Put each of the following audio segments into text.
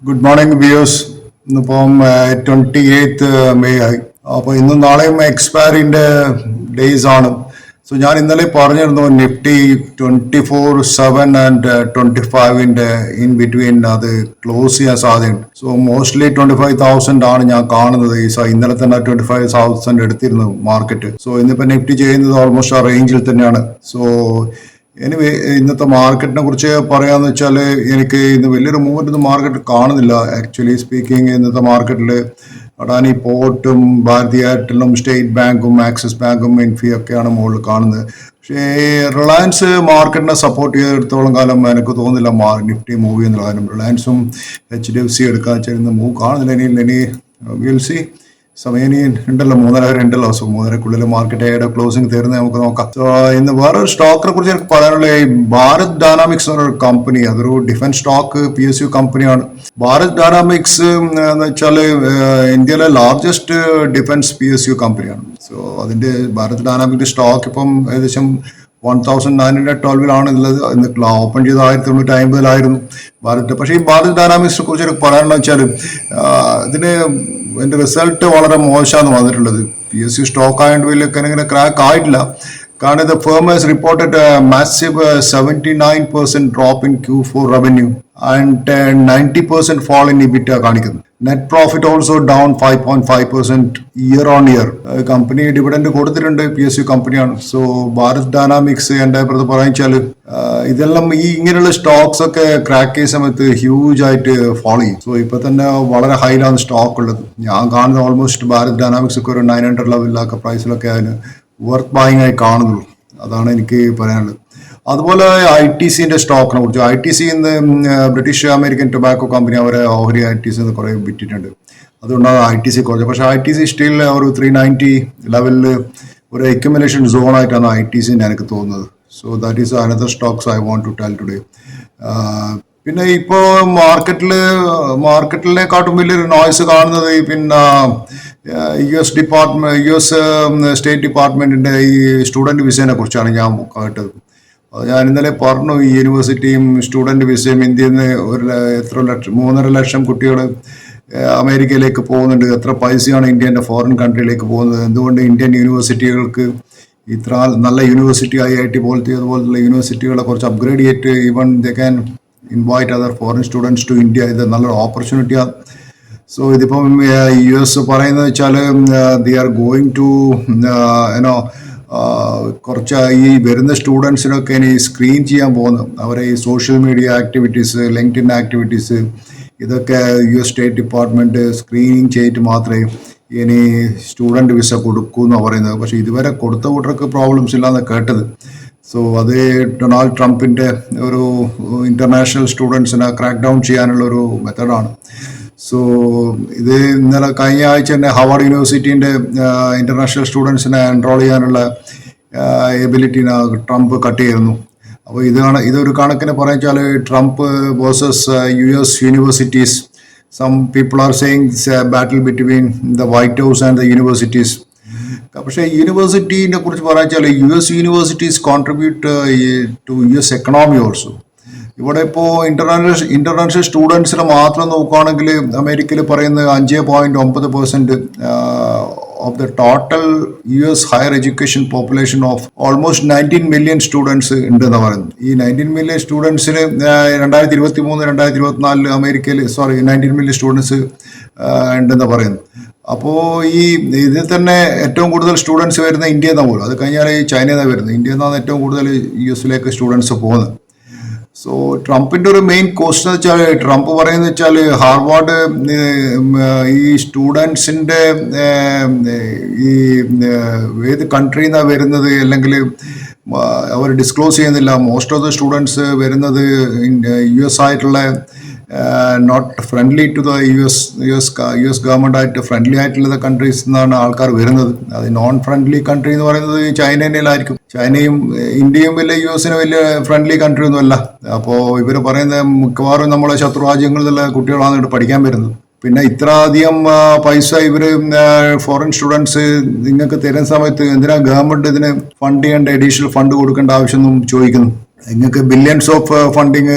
Good morning views. ഇന്നിപ്പം 28 May ആയി. അപ്പോൾ ഇന്നും നാളെയും എക്സ്പയറിൻ്റെ ഡേയ്സ് ആണ്. സോ ഞാൻ ഇന്നലെ പറഞ്ഞിരുന്നു നിഫ്റ്റി 24/7 ആൻഡ് 25 ഇൻ ബിറ്റ്വീൻ അത് ക്ലോസ് ചെയ്യാൻ സാധ്യതയുണ്ട്. സോ മോസ്റ്റ്ലി 25,000 ആണ് ഞാൻ കാണുന്നത്. ഇന്നലെ തന്നെ 25,000 എടുത്തിരുന്നു മാർക്കറ്റ്. സോ ഇന്നിപ്പോൾ നിഫ്റ്റി ചെയ്യുന്നത് ഓൾമോസ്റ്റ് ആ റേഞ്ചിൽ തന്നെയാണ്. സോ എനിവേ ഇന്നത്തെ മാർക്കറ്റിനെ കുറിച്ച് പറയാന്ന് വെച്ചാൽ എനിക്ക് ഇന്ന് വലിയൊരു മൂവ്മെന്റ് മാർക്കറ്റ് കാണുന്നില്ല. ആക്ച്വലി സ്പീക്കിംഗ് ഇന്നത്തെ മാർക്കറ്റിൽ അഡാനി പോർട്ടും ഭാരതി എയർടെല്ലും സ്റ്റേറ്റ് ബാങ്കും ആക്സിസ് ബാങ്കും ഇൻഫി ഒക്കെയാണ് മുകളിൽ കാണുന്നത്. പക്ഷേ റിലയൻസ് മാർക്കറ്റിനെ സപ്പോർട്ട് ചെയ്തെടുത്തോളം കാലം എനിക്ക് തോന്നുന്നില്ല നിഫ്റ്റി മൂവ് ചെയ്യുന്ന കാര്യം. റിലയൻസും HDFC എടുക്കാൻ വെച്ചാൽ മൂവ് കാണുന്നില്ല. ഇനി വിൽ സി. സമയം ഇനി ഉണ്ടല്ലോ, 3:30 ഉണ്ടല്ലോ. സോ 3:30 മാർക്കറ്റ് ക്ലോസിംഗ് തരുന്നത് നമുക്ക് നോക്കാം. സോ ഇന്ന് വേറൊരു സ്റ്റോക്കിനെ കുറിച്ച് എനിക്ക് പറയാനുള്ള ഈ ഭാരത് ഡൈനാമിക്സ് എന്നൊരു കമ്പനി, അതൊരു ഡിഫൻസ് സ്റ്റോക്ക് PSU കമ്പനിയാണ്. ഭാരത് ഡൈനാമിക്സ് എന്ന് വെച്ചാൽ ഇന്ത്യയിലെ ലാർജസ്റ്റ് ഡിഫൻസ് PSU കമ്പനിയാണ്. സോ അതിന്റെ ഭാരത് ഡൈനാമിക്സിന്റെ സ്റ്റോക്ക് ഇപ്പം ഏകദേശം 1912 ഉള്ളത്. ഇന്ന് ഓപ്പൺ ചെയ്ത് 1950 ഭാരത്. പക്ഷേ ഈ ഭാരത് ഡൈനാമിക്സിനെ കുറിച്ച് എനിക്ക് പറയാനുള്ള വെച്ചാൽ ഇതിന് ഇതിന്റെ റിസൾട്ട് വളരെ മോശമാണ് വന്നിട്ടുള്ളത്. PSU സ്റ്റോക്ക് ആയതുകൊണ്ട് വലിയ ഇങ്ങനെ ക്രാക്ക് ആയിട്ടില്ല. കാരണം the firm has reported massive 79% drop in Q4 revenue and 90% fall in EBITDA കാണിക്കുന്നു. Net profit also down 5.5% year on year. Company dividend കൊടുത്തിട്ടുണ്ട്. PSU കമ്പനിയാണ്. സോ ഭാരത് ഡൈനാമിക്സ് എൻ്റെ അഭിപ്രായത്തിൽ പറയാച്ചാൽ ഇതെല്ലാം ഈ ഇങ്ങനെയുള്ള സ്റ്റോക്സ് ഒക്കെ ക്രാക്ക് ചെയ്യുന്ന സമയത്ത് ഹ്യൂജ് ആയിട്ട് ഫോളോ ചെയ്യും. സോ ഇപ്പൊ തന്നെ വളരെ ഹൈയിലാണ് സ്റ്റോക്ക് ഉള്ളത്. ഞാൻ കാണുന്നത് ഓൾമോസ്റ്റ് ഭാരത് ഡൈനാമിക്സ് ഒക്കെ ഒരു 900 ലെവലിലൊക്കെ പ്രൈസിലൊക്കെ അതിന് വർത്ത് ബൈങ് ആയി കാണുന്നുള്ളൂ. അതാണ് എനിക്ക് പറയാനുള്ളത്. അതുപോലെ ITCന്റെ സ്റ്റോക്കിനെ കുറിച്ച്, ITC ഇന്ന് ബ്രിട്ടീഷ് അമേരിക്കൻ ടൊബാക്കോ കമ്പനി അവരെ ഓഹരി ITC കുറെ വിറ്റിട്ടുണ്ട്. അതുകൊണ്ടാണ് ITC കുറഞ്ഞത്. പക്ഷേ ITC സ്റ്റിൽ ഒരു 390 ലെവലിൽ ഒരു അക്യുമുലേഷൻ സോൺ ആയിട്ടാണ് ITC എനിക്ക് തോന്നുന്നത്. So that is another stocks I want to tell today. പിന്നെ ഇപ്പോൾ മാർക്കറ്റിനെക്കാട്ടും വലിയൊരു നോയ്സ് കാണുന്നത് പിന്നെ US സ്റ്റേറ്റ് ഡിപ്പാർട്ട്മെന്റിന്റെ ഈ സ്റ്റുഡന്റ് വിസയെ കുറിച്ചാണ് ഞാൻ കേട്ടത്. ഞാൻ ഇന്നലെ പറഞ്ഞു, ഈ യൂണിവേഴ്സിറ്റിയും സ്റ്റുഡന്റ് വിസയും ഇന്ത്യയിൽ നിന്ന് എത്ര ലക്ഷം 3.5 ലക്ഷം കുട്ടികൾ അമേരിക്കയിലേക്ക് പോകുന്നുണ്ട്. എത്ര പൈസയാണ് ഇന്ത്യൻ്റെ ഫോറിൻ കൺട്രിയിലേക്ക് പോകുന്നത്? എന്തുകൊണ്ട് ഇന്ത്യൻ യൂണിവേഴ്സിറ്റികൾക്ക് ഇത്ര നല്ല യൂണിവേഴ്സിറ്റി IIT അതുപോലത്തുള്ള യൂണിവേഴ്സിറ്റികളെ കുറച്ച് അപ്ഗ്രേഡ് ചെയ്തിട്ട് even they can invite other foreign students to India. ഇത് നല്ലൊരു ഓപ്പർച്യൂണിറ്റിയാണ്. സോ ഇതിപ്പം US പറയുന്നത് വെച്ചാൽ ദേ ആർ ഗോയിങ് ടു കുറച്ച് ഈ വരുന്ന സ്റ്റുഡൻസിനൊക്കെ ഇനി സ്ക്രീൻ ചെയ്യാൻ പോകുന്നു. അവരെ ഈ social media activities, LinkedIn activities, ഇതൊക്കെ US സ്റ്റേറ്റ് ഡിപ്പാർട്ട്മെന്റ് സ്ക്രീനിങ് ചെയ്തിട്ട് മാത്രമേ ഇനി സ്റ്റുഡൻറ് വിസ കൊടുക്കൂ എന്നാണ് പറയുന്നത്. പക്ഷെ ഇതുവരെ കൊടുത്ത കൂട്ടർക്ക് പ്രോബ്ലംസ് ഇല്ലാന്ന് കേട്ടത്. സോ അത് ഡൊണാൾഡ് ട്രംപിന്റെ ഒരു ഇന്റർനാഷണൽ സ്റ്റുഡൻസിനെ ക്രാക്ക് ഡൗൺ ചെയ്യാനുള്ള ഒരു മെത്തഡാണ്. സോ ഇത് ഇന്നലെ കഴിഞ്ഞ ആഴ്ച തന്നെ ഹവാർഡ് യൂണിവേഴ്സിറ്റിന്റെ ഇന്റർനാഷണൽ സ്റ്റുഡൻസിനെ എൻറോൾ ചെയ്യാനുള്ള എബിലിറ്റിനെ ട്രംപ് കട്ട് ചെയ്യുന്നു. അപ്പോൾ ഇതൊരു കണക്കിന് പറയാച്ചാൽ Trump versus US universities. Some people are saying battle between the White House and the universities. പക്ഷേ യൂണിവേഴ്സിറ്റീനെ കുറിച്ച് പറയാച്ചാൽ US universities contribute to US economy also. ഇവിടെ ഇപ്പോൾ ഇന്റർനാഷണൽ സ്റ്റുഡൻസിനെ മാത്രം നോക്കുകയാണെങ്കിൽ അമേരിക്കയിൽ പറയുന്നത് 5.9% of the total US higher education population of almost 19 million students ഉണ്ടെന്ന് പറയുന്നത്. ഈ 19 മില്യൺ സ്റ്റുഡൻസിന് 2023-2024 അമേരിക്കയിൽ 19 മില്യൺ സ്റ്റുഡൻസ് ഉണ്ടെന്ന് പറയുന്നു. അപ്പോൾ ഈ ഇതിൽ തന്നെ ഏറ്റവും കൂടുതൽ സ്റ്റുഡൻസ് വരുന്ന ഇന്ത്യയിൽ നിന്നാണ് പോലും. അത് കഴിഞ്ഞാൽ ചൈനയിൽ നിന്നാണ് വരുന്നത്. ഇന്ത്യയിൽ നിന്നാണ് ഏറ്റവും കൂടുതൽ US സ്റ്റുഡൻസ് പോകുന്നത്. സോ ട്രംപിന്റെ ഒരു മെയിൻ ക്വസ്റ്റൻ എന്ന് വെച്ചാൽ, ട്രംപ് പറയുന്നത് വെച്ചാൽ ഹാർവാർഡ് ഈ സ്റ്റുഡൻസിന്റെ ഈ ഏത് കൺട്രിയിൽ നിന്നാണ് വരുന്നത് അല്ലെങ്കിൽ അവർ ഡിസ്ക്ലോസ് ചെയ്യുന്നില്ല. മോസ്റ്റ് ഓഫ് ദ സ്റ്റുഡൻസ് വരുന്നത് US ആയിട്ടുള്ള not friendly to the US government ആയിട്ട് ഫ്രണ്ട്ലി ആയിട്ടുള്ള കൺട്രീസ് നിന്നാണ് ആൾക്കാർ വരുന്നത്. അത് നോൺ ഫ്രണ്ട്ലി കൺട്രി എന്ന് പറയുന്നത് ചൈനയിലായിരിക്കും. ചൈനയും ഇന്ത്യയും വലിയ US വലിയ ഫ്രണ്ട്ലി കൺട്രി ഒന്നുമല്ല. അപ്പോൾ ഇവർ പറയുന്നത് മിക്കവാറും നമ്മളെ ശത്രു രാജ്യങ്ങളിലുള്ള കുട്ടികളാണ് ഇവിടെ പഠിക്കാൻ വരുന്നത്. പിന്നെ ഇത്ര അധികം പൈസ ഇവര് ഫോറിൻ സ്റ്റുഡൻസ് നിങ്ങൾക്ക് തരുന്ന സമയത്ത് എന്തിനാ ഗവൺമെന്റ് ഇതിന് ഫണ്ട് ചെയ്യേണ്ട, അഡീഷണൽ ഫണ്ട് കൊടുക്കേണ്ട ആവശ്യമൊന്നും ചോദിക്കുന്നു. നിങ്ങൾക്ക് ബില്യൺസ് ഓഫ് ഫണ്ടിങ്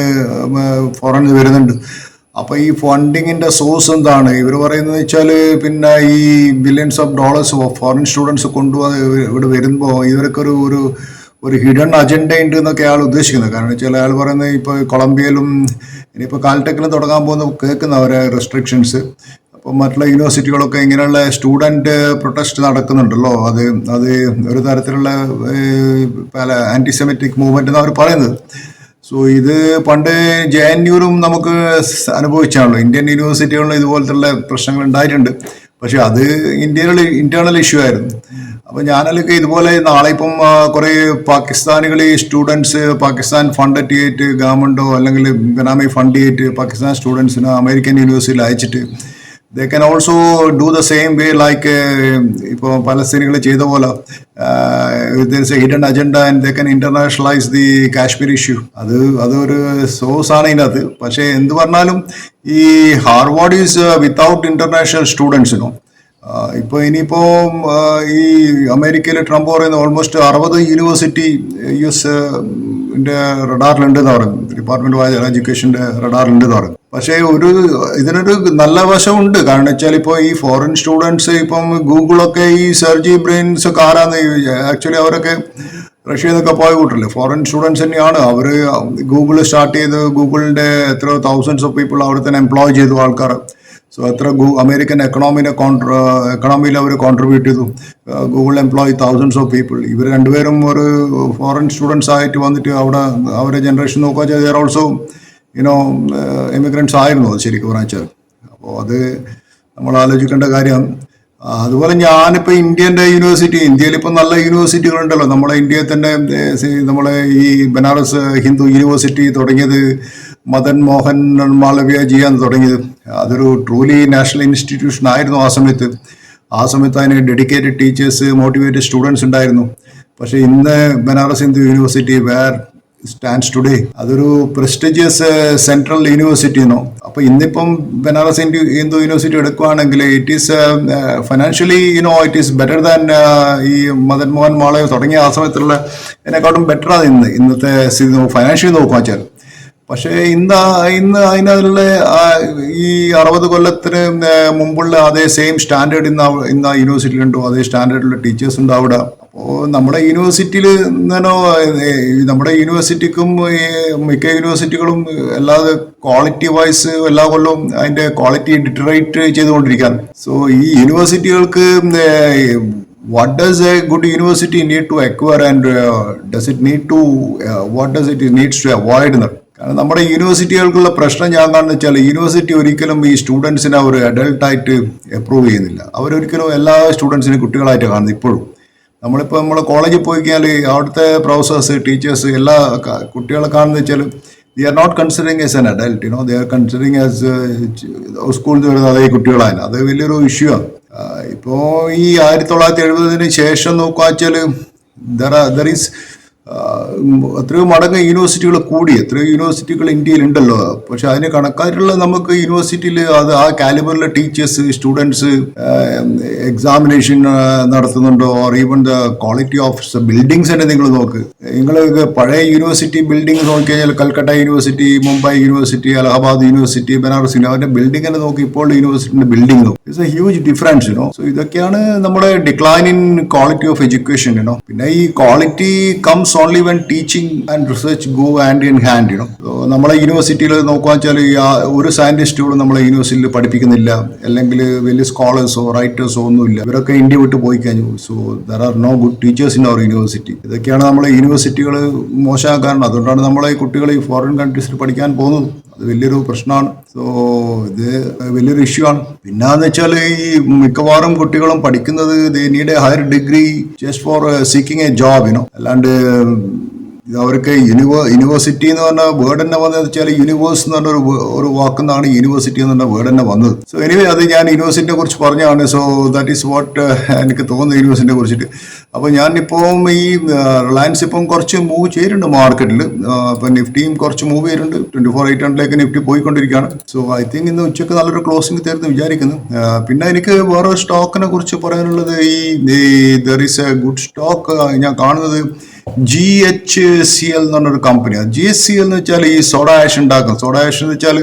ഫോറിൻ വരുന്നുണ്ട്. അപ്പൊ ഈ ഫണ്ടിങ്ങിന്റെ സോഴ്സ് എന്താണ് ഇവർ പറയുന്നത് വെച്ചാൽ, പിന്നെ ഈ billions of dollars foreign students കൊണ്ടുവന്ന് ഇവിടെ വരുമ്പോൾ ഇവർക്ക് ഒരു ഹിഡൻ അജണ്ട ഉണ്ട് എന്നൊക്കെ അയാൾ ഉദ്ദേശിക്കുന്നത്. കാരണം വെച്ചാൽ അയാൾ പറയുന്നത് ഇപ്പോൾ കൊളംബിയയിലും ഇനിയിപ്പോൾ കാൽടെക്കിലും തുടങ്ങാൻ പോകുന്ന കേൾക്കുന്ന അവരെ റെസ്ട്രിക്ഷൻസ്. അപ്പോൾ മറ്റുള്ള യൂണിവേഴ്സിറ്റികളൊക്കെ ഇങ്ങനെയുള്ള സ്റ്റുഡൻറ് പ്രൊട്ടസ്റ്റ് നടക്കുന്നുണ്ടല്ലോ, അത് ഒരു തരത്തിലുള്ള പല ആൻറ്റിസെമിറ്റിക് മൂവ്മെൻ്റ് എന്നാണ് അവർ പറയുന്നത്. സോ ഇത് പണ്ട് JNUവിലും നമുക്ക് അനുഭവിച്ചാണല്ലോ, ഇന്ത്യൻ യൂണിവേഴ്സിറ്റികളിലും ഇതുപോലത്തുള്ള പ്രശ്നങ്ങൾ ഉണ്ടായിട്ടുണ്ട്. പക്ഷെ അത് ഇന്റേണൽ ഇഷ്യൂ ആയിരുന്നു. അപ്പൊ ഞാനൊക്കെ ഇതുപോലെ നാളെ ഇപ്പം കുറെ പാകിസ്ഥാനികൾ ഈ സ്റ്റുഡൻസ് പാകിസ്ഥാൻ ഫണ്ട് ചെയ്തിട്ട് ഗവൺമെന്റോ അല്ലെങ്കിൽ ബനാമി ഫണ്ട് ചെയ്തിട്ട് പാകിസ്ഥാൻ സ്റ്റുഡൻസിന് അമേരിക്കൻ യൂണിവേഴ്സിറ്റിയിൽ അയച്ചിട്ട് they can also do the same way like ഇപ്പോൾ പലസ്തീനികൾ ചെയ്ത പോലെ there is a hidden agenda and they can internationalize the Kashmir issue. അതൊരു സോഴ്സ് ആണ് ഇതിനകത്ത്. പക്ഷേ എന്ത് പറഞ്ഞാലും ഈ ഹാർവാർഡ് ഈസ് വിത്തൗട്ട് ഇന്റർനാഷണൽ സ്റ്റുഡൻസിനോ. ഇപ്പോൾ ഇനിയിപ്പോ ഈ അമേരിക്കയിൽ ട്രംപ് പറയുന്ന ഓൾമോസ്റ്റ് 60 യൂണിവേഴ്സിറ്റി US റഡാറിലുണ്ടെന്ന് പറയുന്നു, ഡിപ്പാർട്ട്മെന്റ് ഓഫ് എഡ്യൂക്കേഷന്റെ റഡാറിലുണ്ടെന്ന് പറയുന്നു. പക്ഷേ ഇതിനൊരു നല്ല വശമുണ്ട്. കാരണം വെച്ചാൽ ഇപ്പോൾ ഈ ഫോറിൻ സ്റ്റുഡൻസ് ഇപ്പം ഗൂഗിളൊക്കെ ഈ സെർജി ബ്രെയിൻസ് ഒക്കെ ആരാന്ന് ആക്ച്വലി അവരൊക്കെ റഷ്യയിൽ നിന്നൊക്കെ പോയ കൂട്ടല്ലേ, ഫോറിൻ സ്റ്റുഡൻസ് തന്നെയാണ്. അവർ ഗൂഗിൾ സ്റ്റാർട്ട് ചെയ്ത് ഗൂഗിളിന്റെ എത്ര തൗസൻഡ്സ് ഓഫ് പീപ്പിൾ അവിടെ തന്നെ എംപ്ലോയ് ചെയ്തു ആൾക്കാർ. സോ എത്ര അമേരിക്കൻ എക്കണോമിയിൽ അവർ കോൺട്രിബ്യൂട്ട് ചെയ്തു. Google employ thousands of people. ഇവർ രണ്ടുപേരും ഒരു ഫോറിൻ സ്റ്റുഡൻസ് ആയിട്ട് വന്നിട്ട് അവിടെ അവരുടെ ജനറേഷൻ നോക്കുക വെച്ചാൽ ദർ ഓൾസോ എമിഗ്രൻസ് ആയിരുന്നു അത് ശരിക്കും പറഞ്ഞാൽ. അപ്പോൾ അത് നമ്മൾ ആലോചിക്കേണ്ട കാര്യം. അതുപോലെ ഞാനിപ്പോൾ ഇന്ത്യയിൽ ഇപ്പം നല്ല യൂണിവേഴ്സിറ്റികളുണ്ടല്ലോ. നമ്മളെ ഇന്ത്യയിൽ തന്നെ നമ്മളെ ഈ ബനാറസ് ഹിന്ദു യൂണിവേഴ്സിറ്റി തുടങ്ങിയത് മദൻ മോഹൻ മാളവ്യ ജിയാണ് തുടങ്ങിയത്. അതൊരു ട്രൂലി നാഷണൽ ഇൻസ്റ്റിറ്റ്യൂഷൻ ആയിരുന്നു ആ സമയത്ത് അതിന് ഡെഡിക്കേറ്റഡ് ടീച്ചേഴ്സ്, മോട്ടിവേറ്റഡ് സ്റ്റുഡൻസ് ഉണ്ടായിരുന്നു. പക്ഷെ ഇന്ന് Banaras Hindu university stands today അതൊരു പ്രസ്റ്റീജിയസ് സെൻട്രൽ യൂണിവേഴ്സിറ്റി എന്നോ. അപ്പൊ ഇന്നിപ്പം ബനാറസ് ഹിന്ദു യൂണിവേഴ്സിറ്റി എടുക്കുകയാണെങ്കിൽ it is financially it is better than ഈ മദൻ മോഹൻ മാളവ്യ തുടങ്ങിയ ആ സമയത്തുള്ള ഇതിനെക്കാട്ടും ബെറ്ററാണ് ഇന്നത്തെ സ്ഥിതി ഫൈനാൻഷ്യലി നോക്കുക വെച്ചാൽ. പക്ഷേ ഇന്ന് അതിനുള്ള ഈ 60 കൊല്ലത്തിന് മുമ്പുള്ള അതേ സെയിം സ്റ്റാൻഡേർഡ് ഇന്ന് ആ യൂണിവേഴ്സിറ്റിയിലുണ്ടോ, അതേ സ്റ്റാൻഡേർഡിലുള്ള ടീച്ചേഴ്സ് ഉണ്ട് അവിടെ. അപ്പോൾ നമ്മുടെ യൂണിവേഴ്സിറ്റിയിൽ നമ്മുടെ യൂണിവേഴ്സിറ്റിക്കും മിക്ക യൂണിവേഴ്സിറ്റികളും അല്ലാതെ ക്വാളിറ്റി വൈസ് എല്ലാ കൊല്ലവും അതിന്റെ ക്വാളിറ്റി ഡിറ്ററേറ്റ് ചെയ്തുകൊണ്ടിരിക്കുകയാണ്. സോ ഈ യൂണിവേഴ്സിറ്റികൾക്ക് what does a good university need to acquire and does it need to what does it needs to avoid? കാരണം നമ്മുടെ യൂണിവേഴ്സിറ്റികൾക്കുള്ള പ്രശ്നം ഞാൻ കാണുന്ന വെച്ചാൽ യൂണിവേഴ്സിറ്റി ഒരിക്കലും ഈ സ്റ്റുഡൻസിനെ അവർ അഡൽട്ടായിട്ട് അപ്രൂവ് ചെയ്യുന്നില്ല. അവരൊരിക്കലും എല്ലാ സ്റ്റുഡൻസിനും കുട്ടികളായിട്ട് കാണുന്നത്. ഇപ്പോഴും നമ്മൾ കോളേജിൽ പോയി കഴിഞ്ഞാൽ അവിടുത്തെ പ്രൊഫസേഴ്സ്, ടീച്ചേഴ്സ് എല്ലാ കുട്ടികളെ കാണുന്നത് വെച്ചാൽ they are not considering as an adult, they are considering as സ്കൂളിൽ വരുന്ന അതേ കുട്ടികളാണ്. അത് വലിയൊരു ഇഷ്യൂ ആണ്. ഇപ്പോൾ ഈ 1970 ശേഷം നോക്കുക വെച്ചാൽ ദർ ഈസ് എത്രയോ മടങ്ങ് യൂണിവേഴ്സിറ്റികൾ കൂടി, എത്രയോ യൂണിവേഴ്സിറ്റികൾ ഇന്ത്യയിൽ ഉണ്ടല്ലോ. പക്ഷെ അതിന് കണക്കായിട്ടുള്ള നമുക്ക് യൂണിവേഴ്സിറ്റിയിൽ ആ കാലിബറിലെ ടീച്ചേഴ്സ്, സ്റ്റുഡൻസ് എക്സാമിനേഷൻ നടത്തുന്നുണ്ടോ, or even the quality of buildings തന്നെ നിങ്ങൾ നോക്ക്. നിങ്ങൾ പഴയ യൂണിവേഴ്സിറ്റി ബിൽഡിംഗ് നോക്കിക്കഴിഞ്ഞാൽ Calcutta university, Mumbai university, Allahabad university, Banaras university, അവരുടെ ബിൽഡിംഗ് തന്നെ നോക്കി ഇപ്പോൾ യൂണിവേഴ്സിറ്റിന്റെ ബിൽഡിംഗ് നോക്കും. It's a huge difference. So ഇതൊക്കെയാണ് നമ്മുടെ decline in quality of education. പിന്നെ ഈ quality comes only when teaching and research go hand in hand. നമ്മളെ യൂണിവേഴ്സിറ്റിയിൽ നോക്കുക വെച്ചാൽ ഒരു സയന്റിസ്റ്റുകളും നമ്മളെ യൂണിവേഴ്സിറ്റിയിൽ പഠിപ്പിക്കുന്നില്ല, അല്ലെങ്കിൽ വലിയ സ്കോളേഴ്സോ റൈറ്റേഴ്സോ ഒന്നുമില്ല. ഇവരൊക്കെ ഇന്ത്യ വിട്ട് പോയി കഴിഞ്ഞു. So there are no good teachers in our university. ഇതൊക്കെയാണ് നമ്മളെ യൂണിവേഴ്സിറ്റികൾ മോശമാക്കാൻ. അതുകൊണ്ടാണ് നമ്മളെ കുട്ടികൾ ഈ ഫോറിൻ കൺട്രീസിൽ പഠിക്കാൻ പോകുന്നത്. അത് വലിയൊരു പ്രശ്നമാണ്. സോ ഇത് വലിയൊരു ഇഷ്യൂ ആണ്. പിന്നെന്ന് വെച്ചാൽ ഈ മിക്കവാറും കുട്ടികളും പഠിക്കുന്നത് they need A higher degree just for seeking A job. അല്ലാണ്ട് അവർക്ക് യൂണിവേഴ്സിറ്റി എന്ന് പറഞ്ഞ വേർഡ് തന്നെ വന്നതെന്ന് വെച്ചാൽ യൂണിവേഴ്സ് എന്ന് പറഞ്ഞ ഒരു വാക്കുന്നാണ് യൂണിവേഴ്സിറ്റി എന്ന് പറഞ്ഞ വേർഡ് തന്നെ വന്നത്. സോ എനിവേ അത് ഞാൻ യൂണിവേഴ്സിറ്റിയെ കുറിച്ച് പറഞ്ഞതാണ്. സോ ദാറ്റ് ഈസ് വാട്ട് എനിക്ക് തോന്നുന്നു യൂണിവേഴ്സിറ്റിയെ കുറിച്ചിട്ട്. അപ്പോൾ ഞാനിപ്പം ഈ റിലയൻസ് ഇപ്പം കുറച്ച് മൂവ് ചെയ്തിട്ടുണ്ട് മാർക്കറ്റിൽ. ഇപ്പം നിഫ്റ്റിയും കുറച്ച് മൂവ് ചെയ്തിട്ടുണ്ട്. 24,800 നിഫ്റ്റി പോയിക്കൊണ്ടിരിക്കുകയാണ്. സോ ഐ തിങ്ക് ഇന്ന് ഉച്ചയ്ക്ക് നല്ലൊരു ക്ലോസിംഗ് തരുന്നു വിചാരിക്കുന്നു. പിന്നെ എനിക്ക് വേറെ സ്റ്റോക്കിനെ കുറിച്ച് പറയാനുള്ളത്, ഈ there is A good stock ഞാൻ കാണുന്നത് GHCL എന്ന് പറഞ്ഞൊരു കമ്പനിയാണ്. GHCL എന്ന് വെച്ചാൽ ഈ സോഡ ആഷ് ഉണ്ടാക്കും. സോഡ ആഷ് എന്ന് വെച്ചാൽ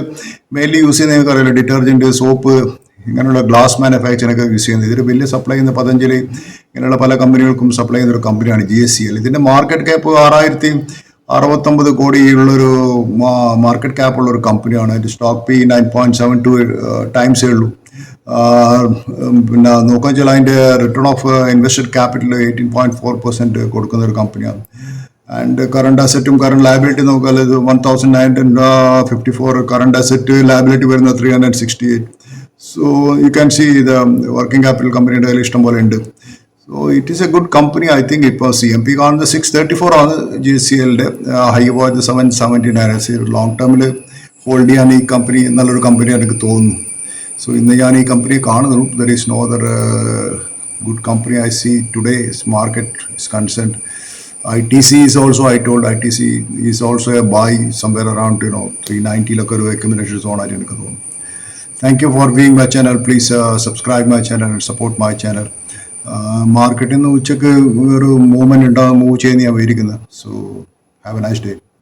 മെയിൻലി യൂസ് ചെയ്യുന്ന നിങ്ങൾക്ക് അറിയില്ല, ഡിറ്റർജൻറ്റ്, സോപ്പ്, ഇങ്ങനെയുള്ള ഗ്ലാസ് മാനുഫാക്ചറിനൊക്കെ യൂസ് ചെയ്യുന്നത്. ഇതൊരു വലിയ സപ്ലൈ ചെയ്യുന്ന പതഞ്ജലി ഇങ്ങനെയുള്ള പല കമ്പനികൾക്കും സപ്ലൈ ചെയ്യുന്ന ഒരു കമ്പനിയാണ് GHCL. ഇതിന്റെ മാർക്കറ്റ് ക്യാപ്പ് 6069 കോടിയുള്ളൊരു മാർക്കറ്റ് ക്യാപ്പ് ഉള്ള ഒരു കമ്പനിയാണ്. സ്റ്റോക്ക് പി 9.72 ടൈംസേ ഉള്ളൂ. പിന്നെ നോക്കാൻ വെച്ചാൽ അതിൻ്റെ റിട്ടേൺ ഓഫ് ഇൻവെസ്റ്റഡ് ക്യാപിറ്റൽ 18.4% കൊടുക്കുന്ന ഒരു കമ്പനിയാണ്. ആൻഡ് കറണ്ട് അസറ്റും കറണ്ട് ലയബിലിറ്റി നോക്കിയാൽ 1954 കറണ്ട് അസറ്റ്, ലയബിലിറ്റി വരുന്ന 368. So you can see the working capital കമ്പനിയുടെ കയ്യിൽ ഇഷ്ടം പോലെ ഉണ്ട്. So it is A good company. I think ഇപ്പോൾ CMP കാണുന്നത് 634 ആണ് GCLയുടെ, ഹൈ പോയത് 779. ലോങ് ടേമിൽ ഹോൾഡ് ചെയ്യാൻ ഈ കമ്പനി നല്ലൊരു കമ്പനിയാണ് എനിക്ക് തോന്നുന്നു. സോ ഇന്ന് ഞാൻ ഈ കമ്പനി കാണുന്നു. There is no other good company I see today market is concerned. ITC is also, I told ITC is also a buy somewhere around 390 ഒരു accumulation zone ആയിട്ട് എനിക്ക് തോന്നുന്നു. Thank you for viewing my channel. Please subscribe my channel and support my channel. മാർക്കറ്റിൽ നിന്ന് ഉച്ചക്ക് ഒരു movement ഉണ്ടാകും, move ചെയ്യുന്ന ഞാൻ വിചാരിക്കുന്നത്. So have A nice day.